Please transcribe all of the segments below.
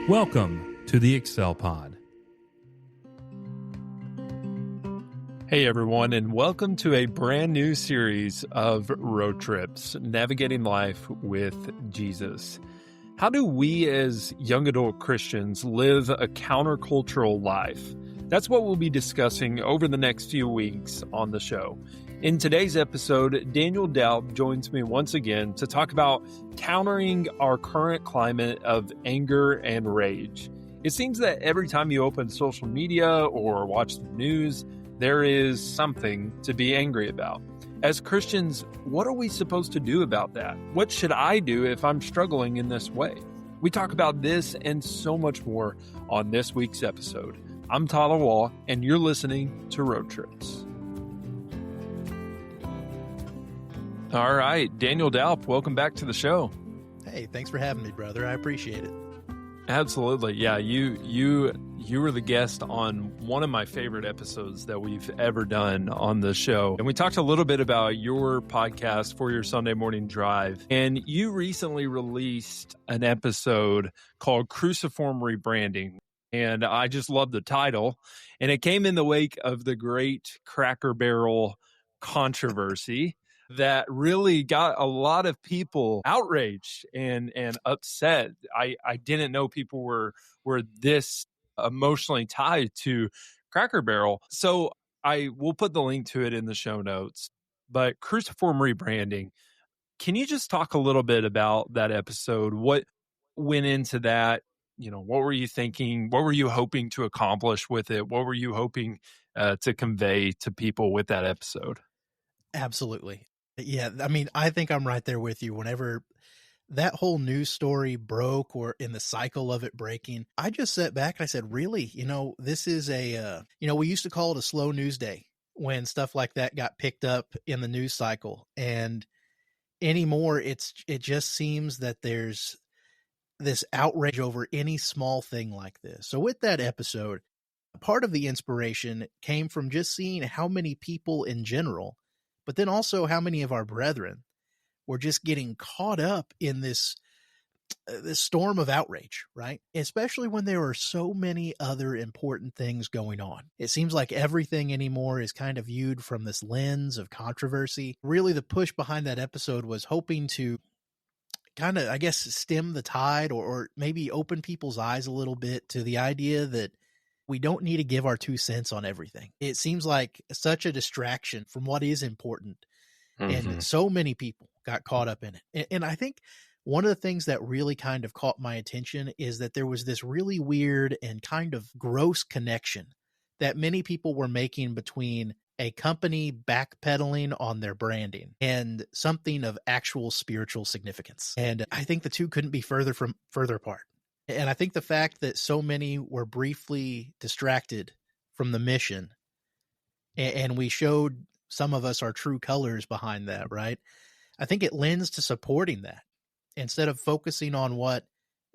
Welcome to the Excel Pod. Hey everyone, and welcome to a brand new series of road trips, navigating life with Jesus. How do we as young adult Christians live a countercultural life? That's what we'll be discussing over the next few weeks on the show. In today's episode, Daniel Dalp joins me once again to talk about countering our current climate of anger and rage. It seems that every time you open social media or watch the news, there is something to be angry about. As Christians, what are we supposed to do about that? What should I do if I'm struggling in this way? We talk about this and so much more on this week's episode. I'm Tyler Wall, and you're listening to Road Trips. All right, Daniel Dalp, welcome back to the show. Hey, thanks for having me, brother. I appreciate it. Absolutely. Yeah, you were the guest on one of my favorite episodes that we've ever done on the show. And we talked a little bit about your podcast for your Sunday morning drive. And you recently released an episode called Cruciform Rebranding. And I just love the title. And it came in the wake of the great Cracker Barrel controversy that really got a lot of people outraged and upset. I didn't know people were this emotionally tied to Cracker Barrel. So I will put the link to it in the show notes. But Cruciform Rebranding, can you just talk a little bit about that episode? What went into that? You know, what were you thinking? What were you hoping to accomplish with it? What were you hoping to convey to people with that episode? Absolutely. Yeah, I mean, I think I'm right there with you. Whenever that whole news story broke or in the cycle of it breaking, I just sat back and I said, really, this is we used to call it a slow news day when stuff like that got picked up in the news cycle. And anymore, it just seems that there's this outrage over any small thing like this. So with that episode, part of the inspiration came from just seeing how many people in general, but then also how many of our brethren were just getting caught up in this storm of outrage, right? Especially when there are so many other important things going on. It seems like everything anymore is kind of viewed from this lens of controversy. Really, the push behind that episode was hoping to kind of, I guess, stem the tide or maybe open people's eyes a little bit to the idea that we don't need to give our 2 cents on everything. It seems like such a distraction from what is important. Mm-hmm. And so many people got caught up in it. And I think one of the things that really kind of caught my attention is that there was this really weird and kind of gross connection that many people were making between a company backpedaling on their branding and something of actual spiritual significance. And I think the two couldn't be further apart. And I think the fact that so many were briefly distracted from the mission, and we showed some of us our true colors behind that, right? I think it lends to supporting that instead of focusing on what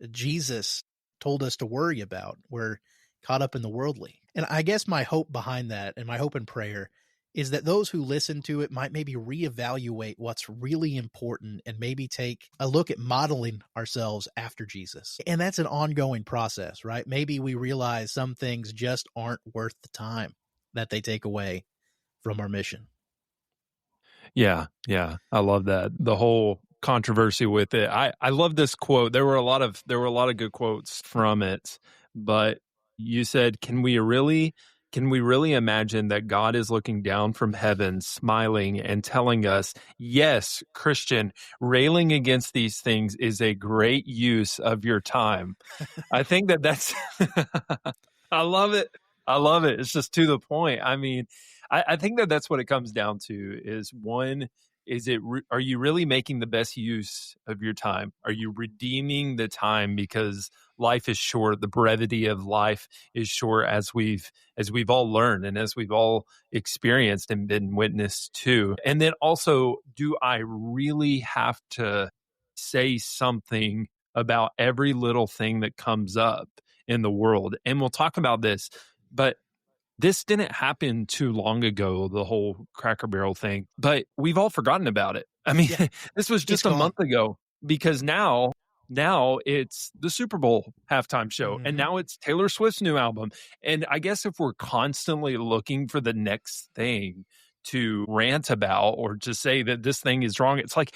Jesus told us to worry about. We're caught up in the worldly. And I guess my hope behind that and my hope and prayer is that those who listen to it might maybe reevaluate what's really important and maybe take a look at modeling ourselves after Jesus. And that's an ongoing process, right? Maybe we realize some things just aren't worth the time that they take away from our mission. Yeah. I love that. The whole controversy with it. I love this quote. There were a lot of good quotes from it, but you said, can we really imagine that God is looking down from heaven, smiling and telling us, yes, Christian, railing against these things is a great use of your time? I think that's, I love it. It's just to the point. I mean, I think that's what it comes down to is one, are you really making the best use of your time? Are you redeeming the time because life is short? The brevity of life is short, as we've all learned and as we've all experienced and been witness to. And then also, do I really have to say something about every little thing that comes up in the world? And we'll talk about this, but this didn't happen too long ago, the whole Cracker Barrel thing, but we've all forgotten about it. I mean, this was just a month ago, because now Now it's the Super Bowl halftime show, and Mhm. now it's Taylor Swift's new album. And I guess if we're constantly looking for the next thing to rant about or to say that this thing is wrong, it's like,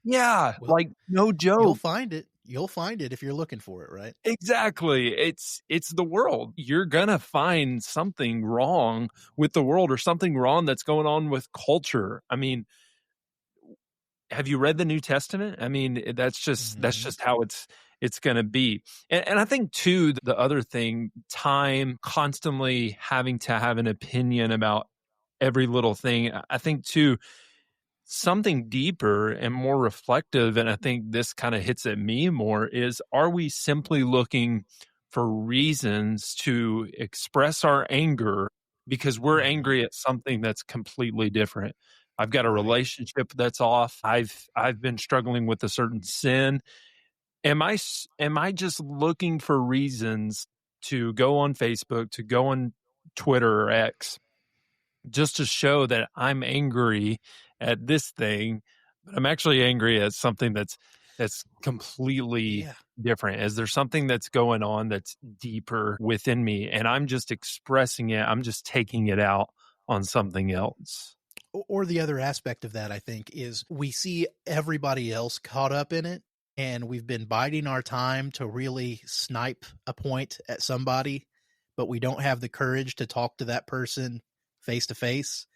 yeah, Well, like no you'll joke. find it. You'll find it if you're looking for it, right? Exactly. It's the world. You're gonna find something wrong with the world or something wrong that's going on with culture. I mean, have you read the New Testament? I mean, that's Mhm. just how it's gonna be. And I think too, the other thing, time, constantly having to have an opinion about every little thing. I think too, something deeper and more reflective, and I think this kind of hits at me more, is are we simply looking for reasons to express our anger because we're Mhm. angry at something that's completely different? I've got a Right. relationship that's off. I've been struggling with a certain sin. Am I just looking for reasons to go on Facebook, to go on Twitter or X just to show that I'm angry at this thing, but I'm actually angry at something that's completely Yeah. different? Is there something that's going on that's deeper within me and I'm just expressing it, I'm just taking it out on something else? Or the other aspect of that, I think, is we see everybody else caught up in it, and we've been biding our time to really snipe a point at somebody, but we don't have the courage to talk to that person face to face.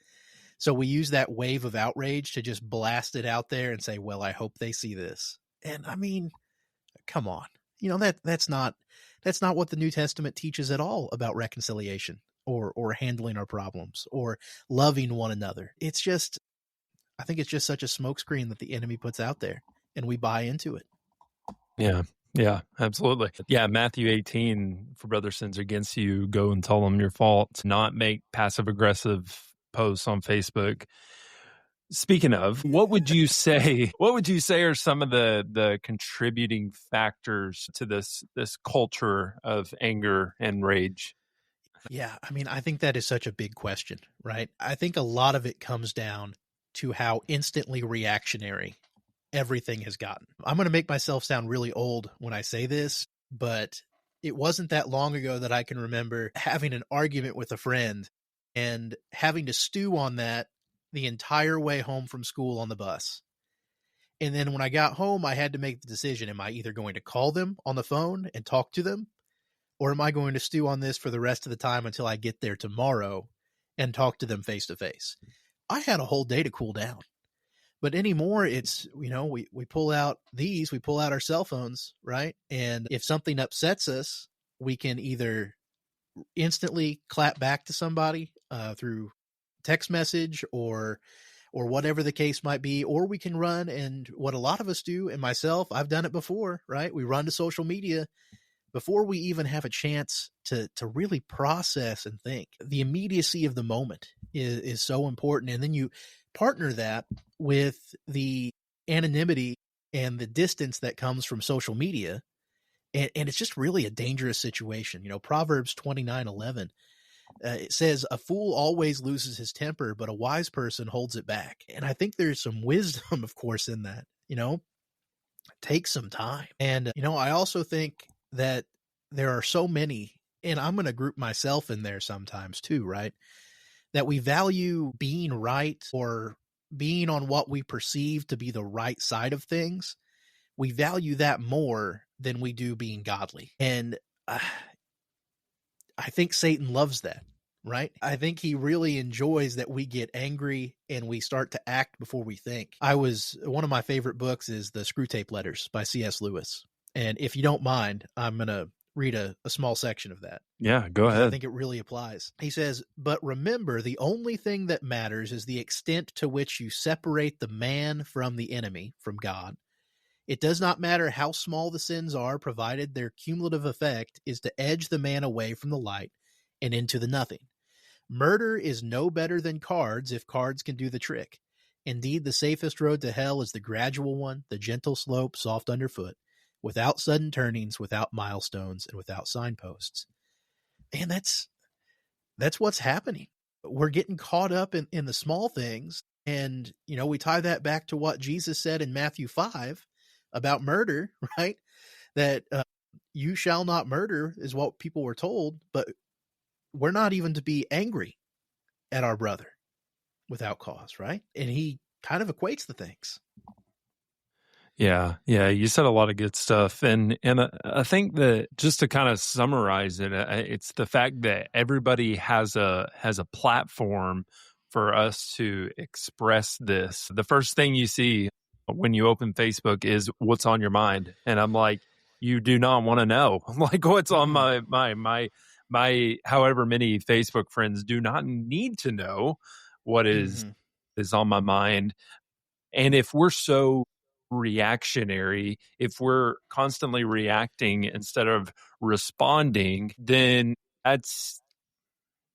So we use that wave of outrage to just blast it out there and say, "Well, I hope they see this." And I mean, come on. That's not what the New Testament teaches at all about reconciliation or handling our problems or loving one another. It's just I think it's just such a smokescreen that the enemy puts out there, and we buy into it. Yeah. Yeah, absolutely. Yeah, Matthew 18, for brother sins against you, go and tell them your fault, not make passive aggressive posts on Facebook. Speaking of, what would you say what would you say are some of the contributing factors to this culture of anger and rage? Yeah, I mean, I think that is such a big question, right? I think a lot of it comes down to how instantly reactionary everything has gotten. I'm going to make myself sound really old when I say this, but it wasn't that long ago that I can remember having an argument with a friend and having to stew on that the entire way home from school on the bus. And then when I got home, I had to make the decision. Am I either going to call them on the phone and talk to them, or am I going to stew on this for the rest of the time until I get there tomorrow and talk to them face to face? I had a whole day to cool down. But anymore, it's, we pull out we pull out our cell phones, right? And if something upsets us, we can either instantly clap back to somebody through text message or whatever the case might be, or we can run and what a lot of us do, and myself, I've done it before, right? We run to social media before we even have a chance to really process and think. The immediacy of the moment is so important, and then you partner that with the anonymity and the distance that comes from social media, and it's just really a dangerous situation. Proverbs 29:11, it says, "A fool always loses his temper, but a wise person holds it back." And I think there's some wisdom, of course, in that. Take some time. And I also think that there are so many, and I'm going to group myself in there sometimes too, right? That we value being right or being on what we perceive to be the right side of things. We value that more than we do being godly. And uh, I think Satan loves that, right? I think he really enjoys that we get angry and we start to act before we think. One of my favorite books is The Screw Tape Letters by C.S. Lewis. And if you don't mind, I'm going to read a small section of that Yeah, go because I ahead. think it really applies. He says, "But remember, the only thing that matters is the extent to which you separate the man from the enemy, from God. It does not matter how small the sins are, provided their cumulative effect is to edge the man away from the light and into the nothing. Murder is no better than cards if cards can do the trick. Indeed, the safest road to hell is the gradual one, the gentle slope, soft underfoot, without sudden turnings, without milestones, and without signposts." And that's what's happening. We're getting caught up in the small things. And, we tie that back to what Jesus said in Matthew 5. about murder, right? That you shall not murder is what people were told, but we're not even to be angry at our brother without cause, right? And he kind of equates the things. Yeah, yeah, you said a lot of good stuff, and I think that just to kind of summarize it, it's the fact that everybody has a platform for us to express this. The first thing you see when you open Facebook is what's on your mind, and I'm like, you do not want to know, like what's on Mm-mm. my however many Facebook friends do not need to know what Mm-hmm. is on my mind. And if we're so reactionary, if we're constantly reacting instead of responding, that's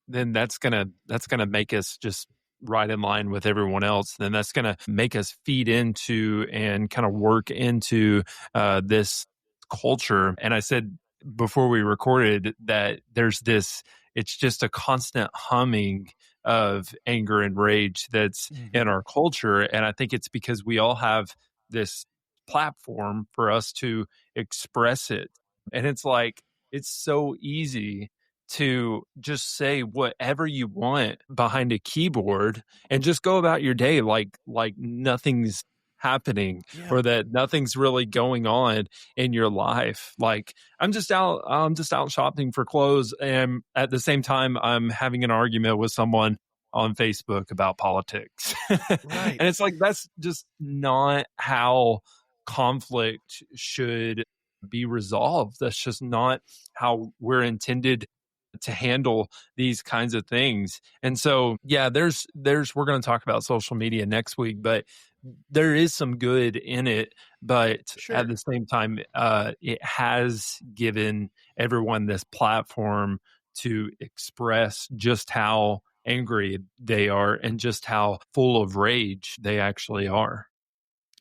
that's gonna make us just right in line with everyone else. Then that's gonna make us feed into and kind of work into this culture. And I said before we recorded that there's this. It's just a constant humming of anger and rage that's in Mm-hmm. our culture, and I think it's because we all have this platform for us to express it, and it's like it's so easy to just say whatever you want behind a keyboard and just go about your day like nothing's happening Yeah. or that nothing's really going on in your life. Like I'm just out shopping for clothes, and at the same time I'm having an argument with someone on Facebook about politics. And Right. it's like that's just not how conflict should be resolved. That's just not how we're intended to handle these kinds of things. And so, yeah, there's we're going to talk about social media next week, but there is some good in it. But at Sure. the same time, it has given everyone this platform to express just how angry they are and just how full of rage they actually are.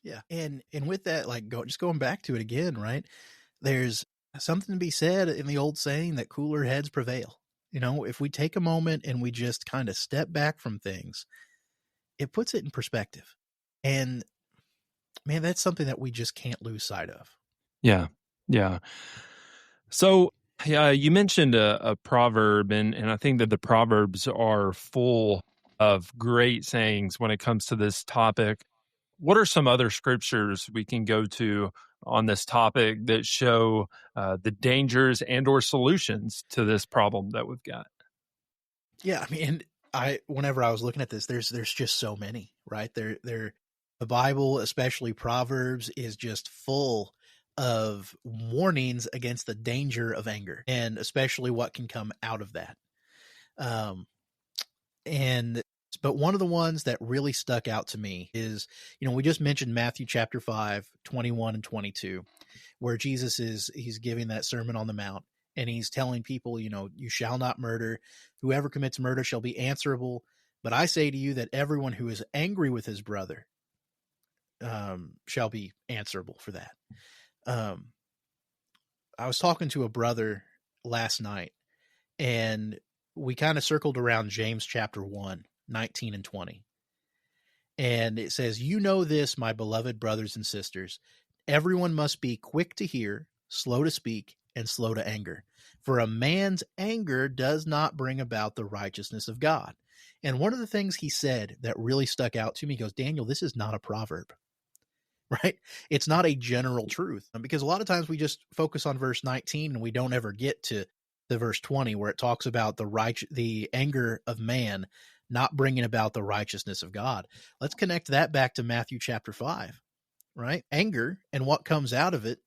Yeah. And with that, like just going back to it again, right? There's something to be said in the old saying that cooler heads prevail. You know, if we take a moment and we just kind of step back from things, it puts it in perspective. And man, that's something that we just can't lose sight of. Yeah. Yeah. So, yeah, you mentioned a proverb, and I think that the proverbs are full of great sayings when it comes to this topic. What are some other scriptures we can go to on this topic that show the dangers and or solutions to this problem that we've got? Yeah, I mean, and I whenever I was looking at this, there's just so many, right? There the Bible, especially Proverbs, is just full of warnings against the danger of anger and especially what can come out of that. Um and but one of the ones that really stuck out to me is, we just mentioned Matthew chapter 5, 21 and 22, where Jesus he's giving that Sermon on the Mount, and he's telling people, you shall not murder. Whoever commits murder shall be answerable. But I say to you that everyone who is angry with his brother shall be answerable for that. Um, I was talking to a brother last night, and we kind of circled around James chapter 1, 19 and 20. And it says, "You know this, my beloved brothers and sisters. Everyone must be quick to hear, slow to speak, and slow to anger. For a man's anger does not bring about the righteousness of God." And one of the things he said that really stuck out to me, he goes, "Daniel, this is not a proverb." Right? It's not a general truth. Because a lot of times we just focus on verse 19 and we don't ever get to the verse 20 where it talks about the anger of man not bringing about the righteousness of God. Let's connect that back to Matthew chapter 5, right? Anger and what comes out of it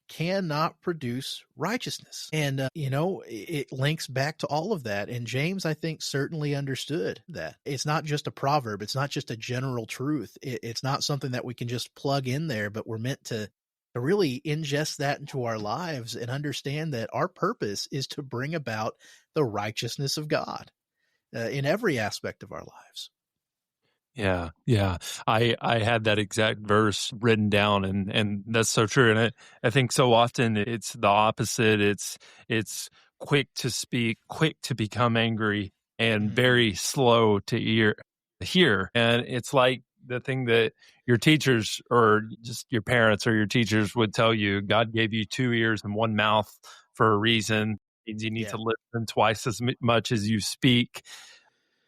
cannot produce righteousness. And, it links back to all of that. And James, I think, certainly understood that. It's not just a proverb. It's not just a general truth. It's not something that we can just plug in there, but we're meant to really ingest that into our lives and understand that our purpose is to bring about the righteousness of God in every aspect of our lives. Yeah, yeah. I had that exact verse written down, and that's so true. And I think so often it's the opposite. It's quick to speak, quick to become angry, and Mm-hmm. very slow to hear. And it's like the thing that your teachers or just your parents or your teachers would tell you, God gave you two ears and one mouth for a reason. Means you need Yeah. to listen twice as much as you speak.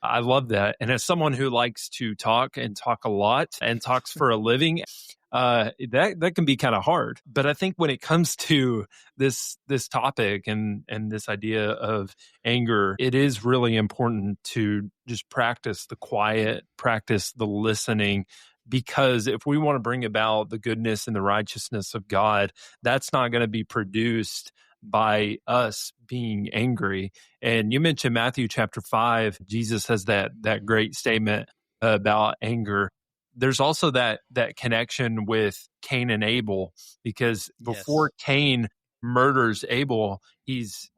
I love that. And as someone who likes to talk and talk a lot and talks for a living, that can be kind of hard. But I think when it comes to this topic and this idea of anger, it is really important to just practice the quiet, practice the listening. Because if we want to bring about the goodness and the righteousness of God, that's not going to be produced by us being angry. And you mentioned Matthew chapter 5. Jesus has that great statement about anger. There's also that connection with Cain and Abel, because before Yes. Cain murders Abel, he's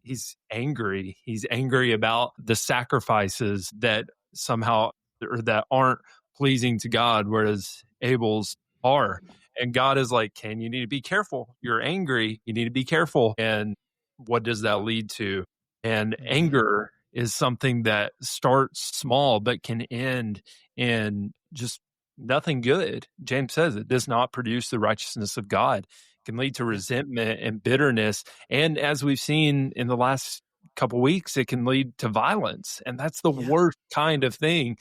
angry. He's angry about the sacrifices that somehow or that aren't pleasing to God, whereas Abel's are. And God is like, Cain, you need to be careful. You're angry. You need to be careful. And what does that lead to? And Mm-hmm. anger is something that starts small but can end in just nothing good. James says it does not produce the righteousness of God. It can lead to Yeah. resentment and bitterness. And as we've seen in the last couple weeks, it can lead to violence. And that's the Yeah. worst kind of thing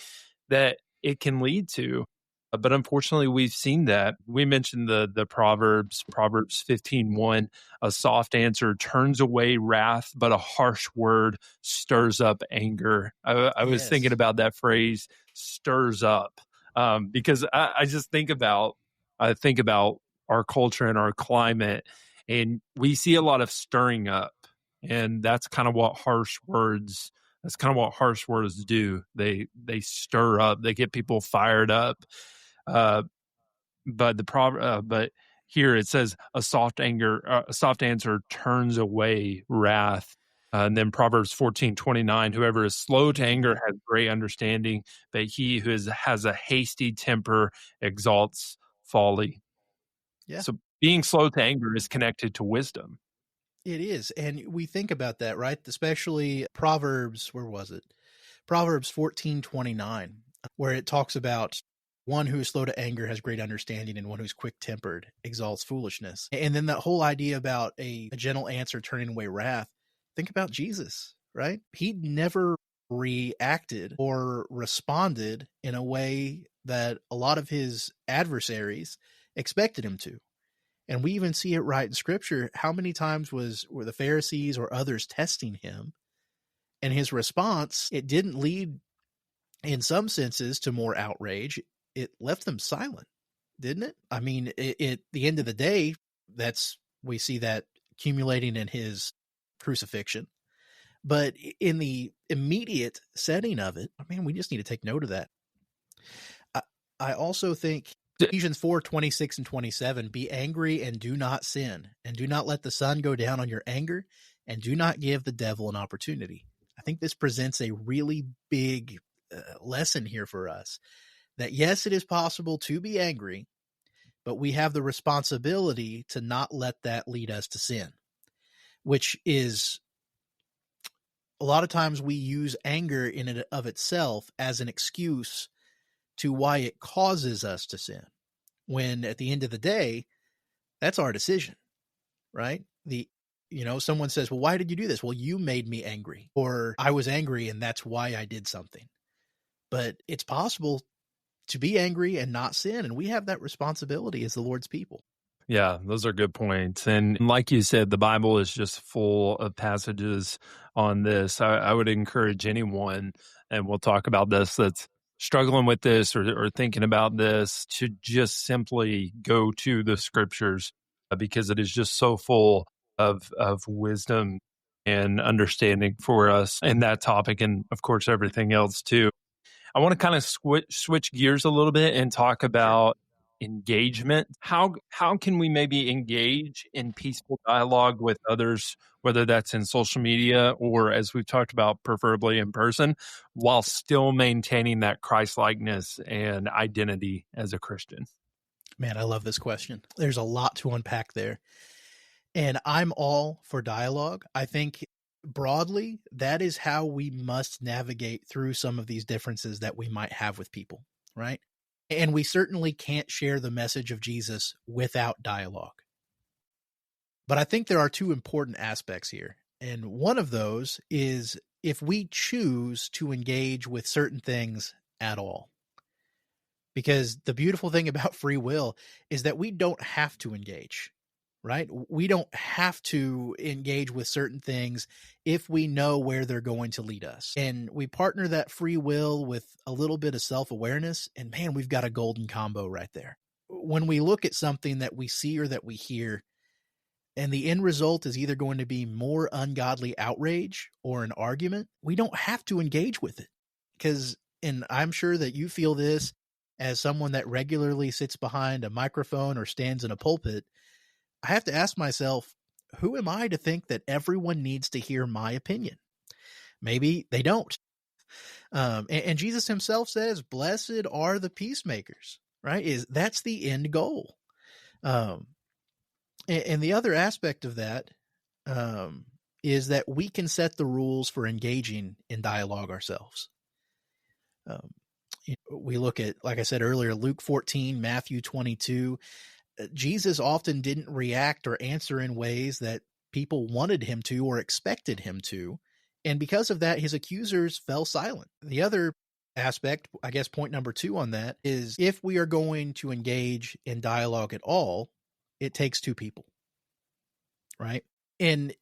that it can lead to. But unfortunately, we've seen that. We mentioned the Proverbs 15:1. A soft answer turns away wrath, but a harsh word stirs up anger. I was thinking Yes. about that phrase, stirs up, because I just I think about our culture and our climate, and we see a lot of stirring up, and that's kind of what harsh words. That's kind of what harsh words do. They stir up. They get people fired up. Uh, but here it says a soft answer turns away wrath. And then Proverbs 14:29, whoever is slow to anger Mm-hmm. has great understanding, but he who has a hasty temper exalts folly. Yeah. So being slow to anger is connected to wisdom. It is. And we think about that, right? Especially Proverbs, where was it? Proverbs 14:29, where it talks about one who is slow to anger has great understanding, and one who's quick tempered exalts foolishness. And then that whole idea about a gentle answer turning away wrath. Think about Jesus, right? He never reacted or responded in a way that a lot of his adversaries expected him to. And we even see it right in scripture. How many times were the Pharisees or others testing him? And his response, it didn't lead in some senses to more outrage. It left them silent, didn't it? I mean, at the end of the day, we see that accumulating in his crucifixion. But in the immediate setting of it, I mean, we just need to take note of that. I, I also think Ephesians 4:26 and 27, be angry and do not sin, and do not let the sun go down on your anger, and do not give the devil an opportunity. I think this presents a really big lesson here for us that yes, it is possible to be angry, but we have the responsibility to not let that lead us to sin, which is a lot of times we use anger in and of itself as an excuse to why it causes us to sin. When at the end of the day, that's our decision, right? Someone says, well, why did you do this? Well, you made me angry, or I was angry and that's why I did something. But it's possible to be angry and not sin. And we have that responsibility as the Lord's people. Yeah, those are good points. And like you said, the Bible is just full of passages on this. I would encourage anyone, and we'll talk about this, that's struggling with this or thinking about this, to just simply go to the scriptures, because it is just so full of wisdom and understanding for us in that topic, and of course everything else too. I want to kind of switch gears a little bit and talk Sure. about engagement. How can we maybe engage in peaceful dialogue with others, whether that's in social media or, as we've talked about, preferably in person, while still maintaining that Christ likeness and identity as a Christian? Man, I love this question. There's a lot to unpack there. And I'm all for dialogue. I think broadly, that is how we must navigate through some of these differences that we might have with people, right? And we certainly can't share the message of Jesus without dialogue. But I think there are two important aspects here. And one of those is if we choose to engage with certain things at all. Because the beautiful thing about free will is that we don't have to engage, right? We don't have to engage with certain things if we know where they're going to lead us. And we partner that free will with a little bit of self awareness, and man, we've got a golden combo right there. When we look at something that we see or that we hear, and the end result is either going to be more ungodly outrage or an argument, we don't have to engage with it. Because, and I'm sure that you feel this as someone that regularly sits behind a microphone or stands in a pulpit, I have to ask myself, who am I to think that everyone needs to hear my opinion? Maybe they don't. And Jesus himself says, blessed are the peacemakers, right? That's the end goal. And the other aspect of that is that we can set the rules for engaging in dialogue ourselves. We look at, like I said earlier, Luke 14, Matthew 22. Jesus often didn't react or answer in ways that people wanted him to or expected him to. And because of that, his accusers fell silent. The other aspect, I guess point number 2 on that, is if we are going to engage in dialogue at all, it takes 2 people, right? And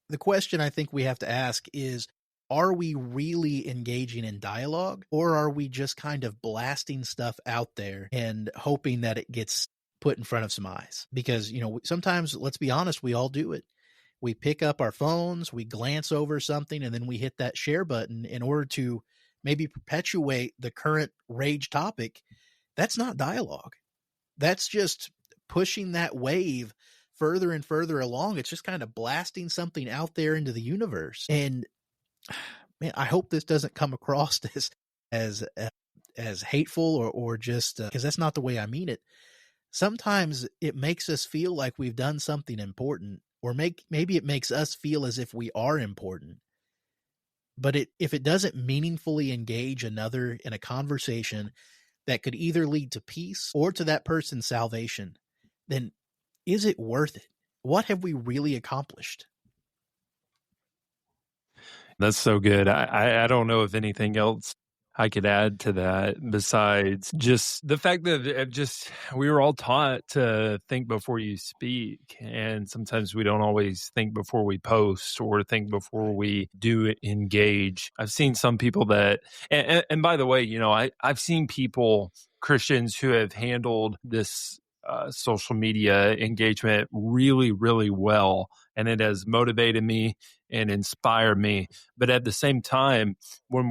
the question I think we have to ask is, are we really engaging in dialogue, or are we just kind of blasting stuff out there and hoping that it gets put in front of some eyes? Because, sometimes, let's be honest, we all do it. We pick up our phones, we glance over something, and then we hit that share button in order to maybe perpetuate the current rage topic. That's not dialogue. That's just pushing that wave further and further along. It's just kind of blasting something out there into the universe. And man, I hope this doesn't come across as hateful or just because that's not the way I mean it. Sometimes it makes us feel like we've done something important, or maybe it makes us feel as if we are important. But if it doesn't meaningfully engage another in a conversation that could either lead to peace or to that person's salvation, then is it worth it? What have we really accomplished? That's so good. I don't know if anything else I could add to that besides just the fact that we were all taught to think before you speak. And sometimes we don't always think before we post or think before we do engage. I've seen some people that, and by the way, I've seen people, Christians, who have handled this social media engagement really, really well. And it has motivated me and inspired me. But at the same time, when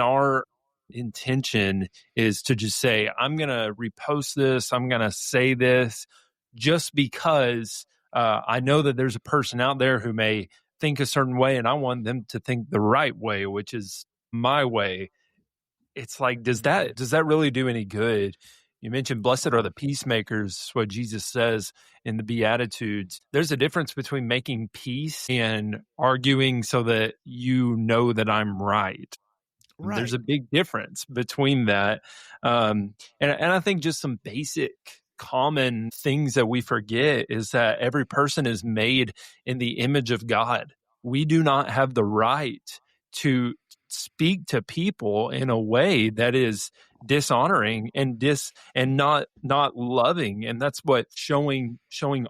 our intention is to just say, I'm going to repost this, I'm going to say this just because I know that there's a person out there who may think a certain way and I want them to think the right way, which is my way. It's like, does that really do any good? You mentioned blessed are the peacemakers, what Jesus says in the Beatitudes. There's a difference between making peace and arguing so that you know that I'm right. Right. There's a big difference between that. And I think just some basic common things that we forget is that every person is made in the image of God. We do not have the right to speak to people in a way that is dishonoring and not loving. And that's what showing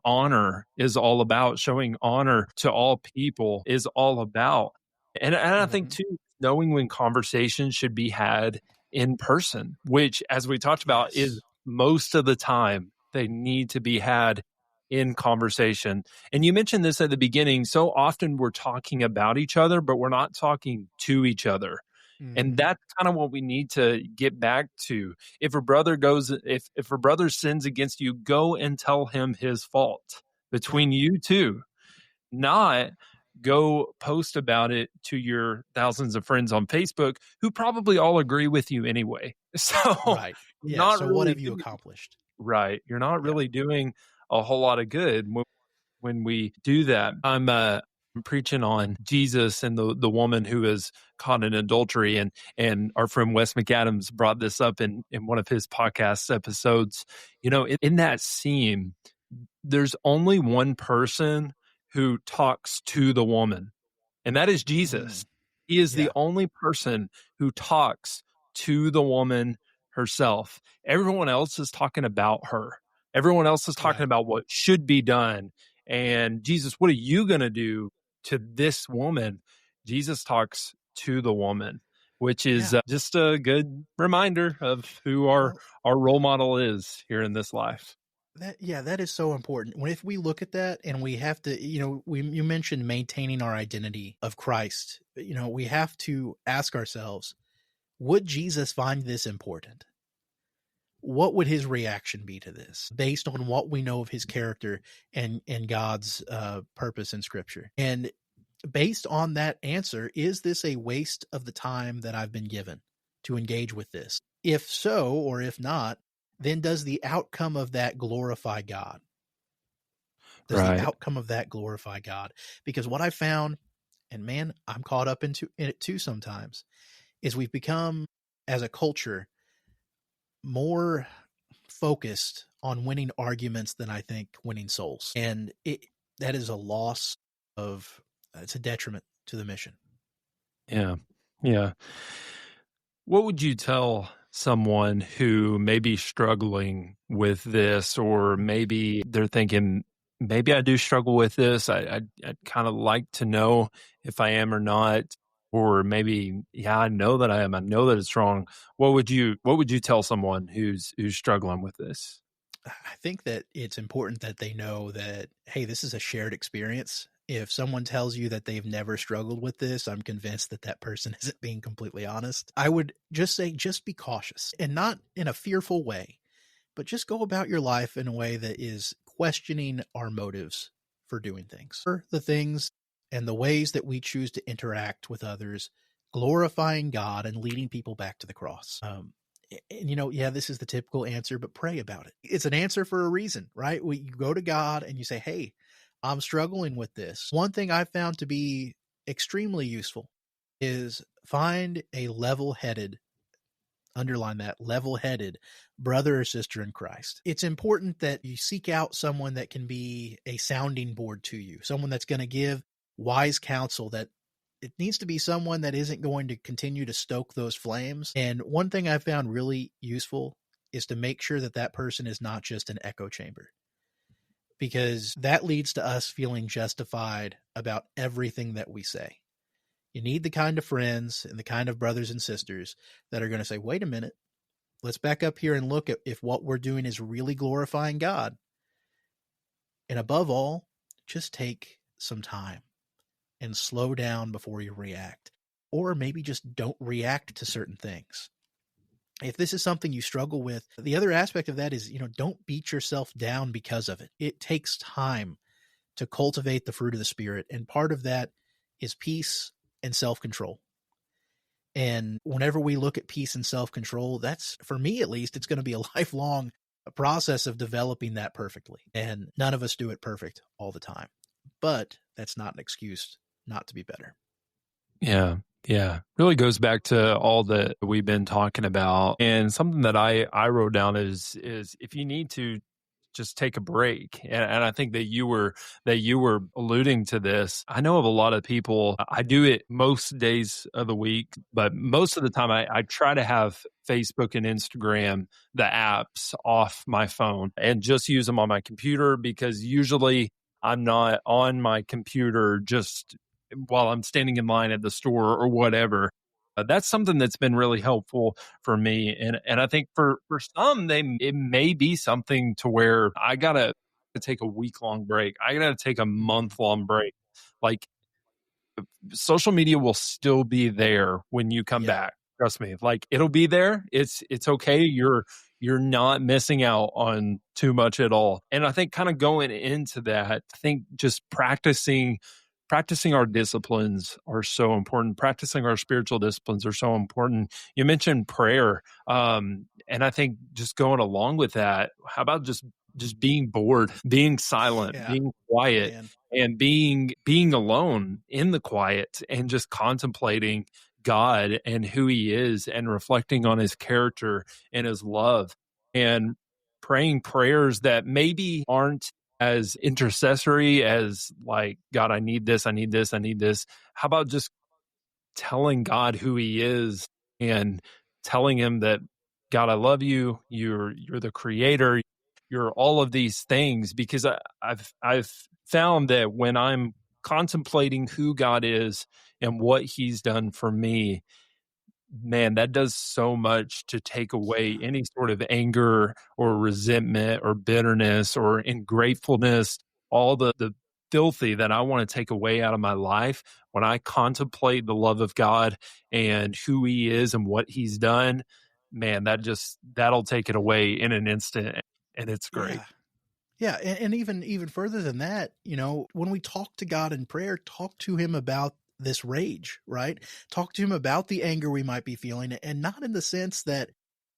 honor is all about. Showing honor to all people is all about. And I think too, knowing when conversations should be had in person, which, as we talked about, is most of the time they need to be had in conversation. And you mentioned this at the beginning. So often we're talking about each other, but we're not talking to each other. And that's kind of what we need to get back to. If a brother sins against you, go and tell him his fault between you two, not go post about it to your thousands of friends on Facebook who probably all agree with you anyway. So Right. Yeah. not So really what have you accomplished? right. You're not really doing a whole lot of good when we do that. preaching on Jesus and the woman who is caught in adultery, and our friend Wes McAdams brought this up in one of his podcast episodes. In that scene, there's only one person who talks to the woman, and that is Jesus. Mm, He is the yeah, only person who talks to the woman herself. Everyone else is talking about her. Everyone else is talking right. about what should be done. And Jesus, what are you going to do to this woman? Jesus talks to the woman, which is Yeah. just a good reminder of who Well, our role model is here in this life. that is so important. When if we look at that and we have to, you mentioned maintaining our identity of Christ. We have to ask ourselves, would Jesus find this important? What would his reaction be to this based on what we know of his character and God's purpose in scripture? And based on that answer, is this a waste of the time that I've been given to engage with this? If so, or if not, then does the outcome of that glorify God? Does the Right. outcome of that glorify God? Because what I found, and man, I'm caught up in it too sometimes, is we've become, as a culture, more focused on winning arguments than I think winning souls. And that is a loss of, it's a detriment to the mission. Yeah. Yeah. What would you tell someone who may be struggling with this, or maybe they're thinking, maybe I do struggle with this. I'd kind of like to know if I am or not, or maybe, yeah, I know that I am. I know that it's wrong. What would you tell someone who's struggling with this? I think that it's important that they know that, hey, this is a shared experience. If someone tells you that they've never struggled with this, I'm convinced that that person isn't being completely honest. I would just say, just be cautious, and not in a fearful way, but just go about your life in a way that is questioning our motives for doing things, for the things and the ways that we choose to interact with others, glorifying God and leading people back to the cross. And yeah, this is the typical answer, but pray about it. It's an answer for a reason, right? You go to God and you say, hey, I'm struggling with this. One thing I've found to be extremely useful is find a level headed, underline that, level headed brother or sister in Christ. It's important that you seek out someone that can be a sounding board to you, someone that's going to give wise counsel. That it needs to be someone that isn't going to continue to stoke those flames. And one thing I found really useful is to make sure that that person is not just an echo chamber, because that leads to us feeling justified about everything that we say. You need the kind of friends and the kind of brothers and sisters that are going to say, wait a minute, let's back up here and look at if what we're doing is really glorifying God. And above all, just take some time and slow down before you react. Or maybe just don't react to certain things. If this is something you struggle with, the other aspect of that is, don't beat yourself down because of it. It takes time to cultivate the fruit of the Spirit. And part of that is peace and self-control. And whenever we look at peace and self-control, that's, for me at least, it's going to be a lifelong process of developing that perfectly. And none of us do it perfect all the time. But that's not an excuse not to be better. Yeah. Yeah. Really goes back to all that we've been talking about. And something that I wrote down is if you need to just take a break. And I think that you were alluding to this. I know of a lot of people. I do it most days of the week, but most of the time I try to have Facebook and Instagram, the apps, off my phone and just use them on my computer, because usually I'm not on my computer just while I'm standing in line at the store or whatever. That's something that's been really helpful for me, and I think for some, it may be something to where I gotta take a week long break. I gotta take a Mm, month long break. Like, social media will still be there when you come yeah. back. Trust me. Like, it'll be there. It's okay. You're not missing out on too much at all. And I think kind of going into that, I think just practicing our disciplines are so important. Practicing our spiritual disciplines are so important. You mentioned prayer. And I think just going along with that, how about just being bored, being silent, Yeah, being quiet, man. and being alone in the quiet and just contemplating God and who he is and reflecting on his character and his love and praying prayers that maybe aren't as intercessory as like, God, I need this, I need this, I need this. How about just telling God who he is and telling him that, God, I love you. You're the creator. You're all of these things, because I've found that when I'm contemplating who God is and what he's done for me, man, that does so much to take away any sort of anger or resentment or bitterness or ingratefulness, all the filthy that I want to take away out of my life. When I contemplate the love of God and who he is and what he's done, man, that'll take it away in an instant. And it's great. Yeah. Yeah, and even further than that, when we talk to God in prayer, talk to him about this rage, right? Talk to him about the anger we might be feeling, and not in the sense that,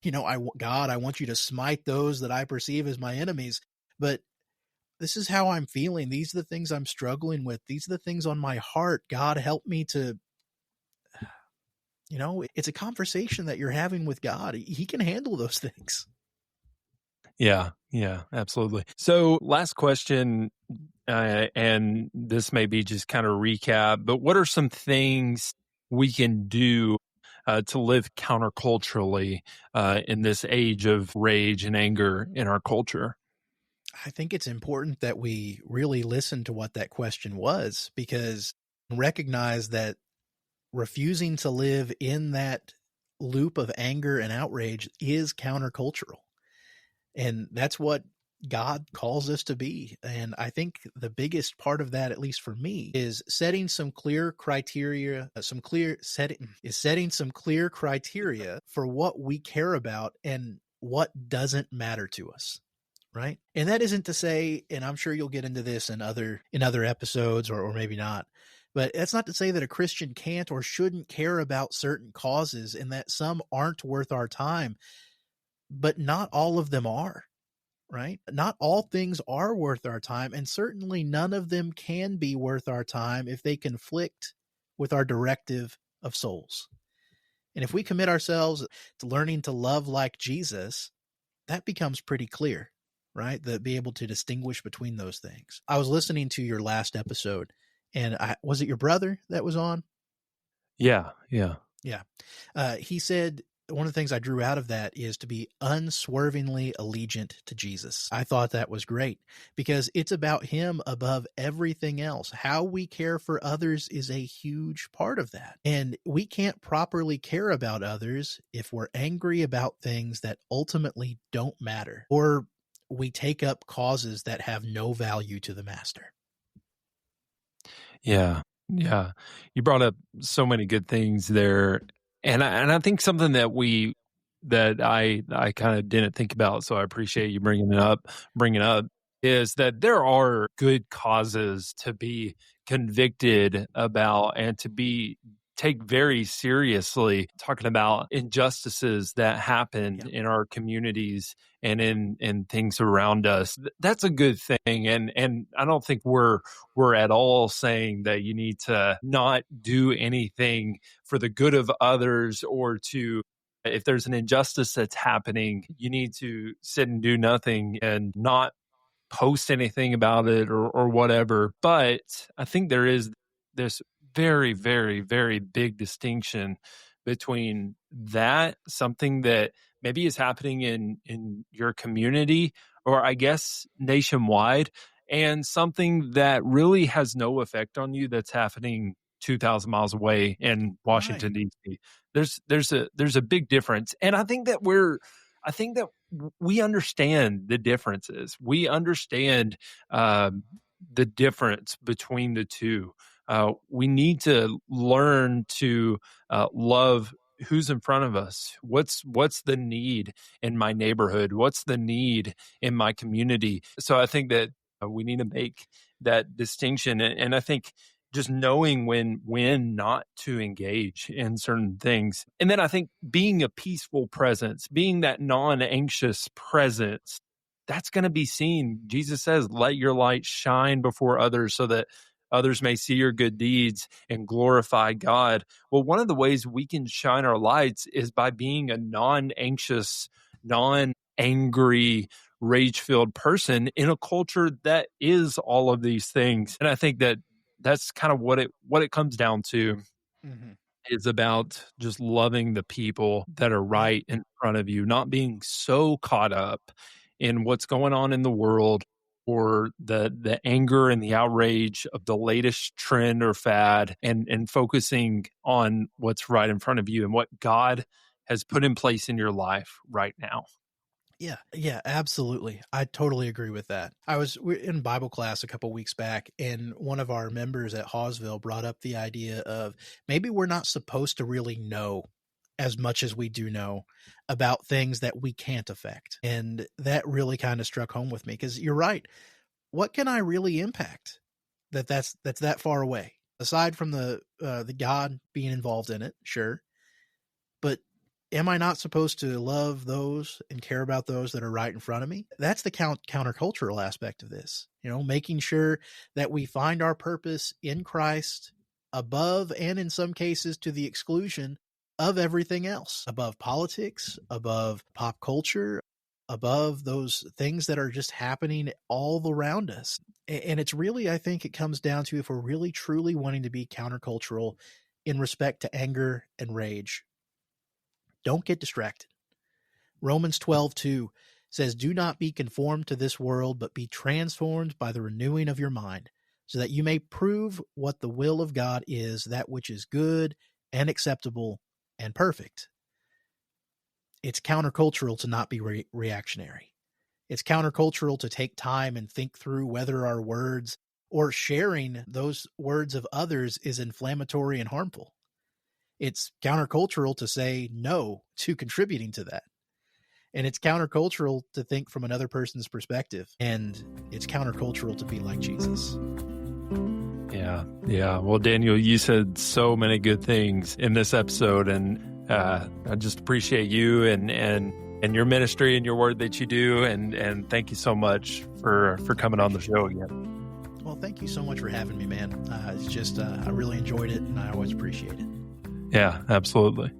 God, I want you to smite those that I perceive as my enemies, but this is how I'm feeling. These are the things I'm struggling with. These are the things on my heart. God, help me to, it's a conversation that you're having with God. He can handle those things. Yeah, yeah, absolutely. So, last question, and this may be just kind of recap, but what are some things we can do to live counterculturally in this age of rage and anger in our culture? I think it's important that we really listen to what that question was, because recognize that refusing to live in that loop of anger and outrage is countercultural. And that's what God calls us to be. And I think the biggest part of that, at least for me, is setting some clear criteria, setting some clear criteria for what we care about and what doesn't matter to us. Right. And that isn't to say, and I'm sure you'll get into this in other episodes, or maybe not, but that's not to say that a Christian can't or shouldn't care about certain causes and that some aren't worth our time, but not all of them are. Right? Not all things are worth our time, and certainly none of them can be worth our time if they conflict with our directive of souls. And if we commit ourselves to learning to love like Jesus, that becomes pretty clear, right? To be able to distinguish between those things. I was listening to your last episode, and was it your brother that was on? Yeah, yeah. Yeah. He said one of the things I drew out of that is to be unswervingly allegiant to Jesus. I thought that was great because it's about him above everything else. How we care for others is a huge part of that. And we can't properly care about others if we're angry about things that ultimately don't matter, or we take up causes that have no value to the master. Yeah, yeah. You brought up so many good things there, and I think something that I kind of didn't think about, so I appreciate you bringing up is that there are good causes to be convicted about and to be take very seriously, talking about injustices that happen Yeah. in our communities and in things around us. That's a good thing, and I don't think we're at all saying that you need to not do anything for the good of others, or to, if there's an injustice that's happening, you need to sit and do nothing and not post anything about it, or whatever. But I think there is this very, very, very big distinction between that, something that maybe is happening in your community, or I guess nationwide, and something that really has no effect on you that's happening 2,000 miles away in Right. Washington D.C. There's a big difference, and I think that we understand the differences. We understand the difference between the two. We need to learn to love who's in front of us. What's the need in my neighborhood? What's the need in my community? So I think that we need to make that distinction, and I think just knowing when not to engage in certain things. And then I think being a peaceful presence, being that non-anxious presence that's going to be seen. Jesus says, let your light shine before others so that others may see your good deeds and glorify God. Well, one of the ways we can shine our lights is by being a non-anxious, non-angry, rage-filled person in a culture that is all of these things. And I think that that's kind of what it comes down to, Mm-hmm. is about just loving the people that are Yeah. right in front of you, not being so caught up in what's going on in the world, or the anger and the outrage of the latest trend or fad, and focusing on what's right in front of you and what God has put in place in your life right now. Yeah, yeah, absolutely. I totally agree with that. We're in Bible class a couple weeks back, and one of our members at Hawesville brought up the idea of maybe we're not supposed to really know as much as we do know about things that we can't affect. And that really kind of struck home with me, because you're right. What can I really impact that's that far away? Aside from the God being involved in it, sure. But am I not supposed to love those and care about those that are right in front of me? That's the countercultural aspect of this. Making sure that we find our purpose in Christ above, and in some cases to the exclusion of, everything else, above politics, above pop culture, above those things that are just happening all around us. And it's really, I think it comes down to, if we're really truly wanting to be countercultural in respect to anger and rage, don't get distracted. Romans 12:2 says, "Do not be conformed to this world, but be transformed by the renewing of your mind, so that you may prove what the will of God is, that which is good and acceptable and perfect." It's countercultural to not be reactionary. It's countercultural to take time and think through whether our words or sharing those words of others is inflammatory and harmful. It's countercultural to say no to contributing to that. And it's countercultural to think from another person's perspective. And it's countercultural to be like Jesus. Yeah. Yeah. Well, Daniel, you said so many good things in this episode, and I just appreciate you and your ministry and your word that you do. And thank you so much for coming on the show again. Well, thank you so much for having me, man. It's just, I really enjoyed it, and I always appreciate it. Yeah, absolutely.